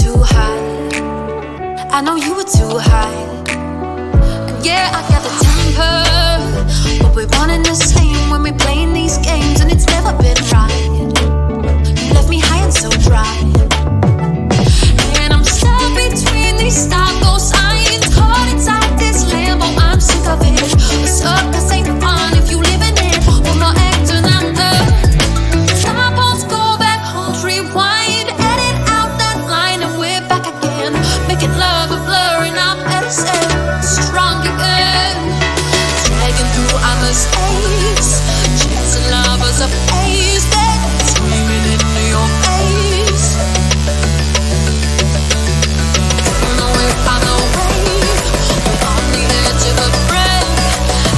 too high. I know you were too high. And yeah, I got the temper, but we're one and the same when we're playing these games, and it's never been right. You left me high and so dry, and I'm stuck between these stop-go signs, caught inside this limbo. I'm sick of it. A circus ain't fun if you live in it. Well, no acting out there. Stop us, go back home, rewind, edit out that line, and we're back again, making love a blur and our medicine strong again, dragging through our mistakes, chasing lovers of haze, screaming into your face. Don't know if I'm the way, on the edge of a break.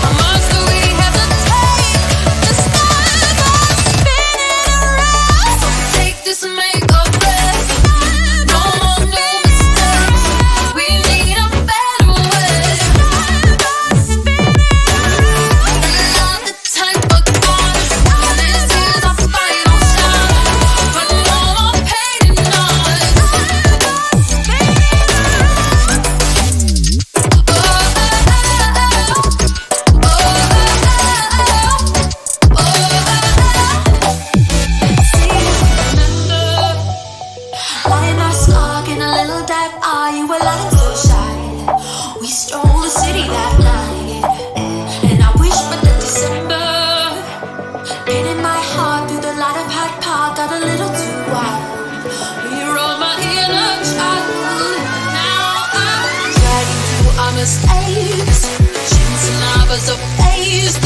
How much do we have to take to stop us spinning around? So take this and make a break. No more new mistakes. We need a better way. We're not the type of guys. This is our final shot. But no more pain and noise. Lying our scark in a little dark eye, you were lying so shy. We stole the city that night, and I wish for the December. And in my heart, through the light of Hyde Park, got a little too wild. Rewrote my inner child. Now I'm dragging through our mistakes, chasing lovers of haze.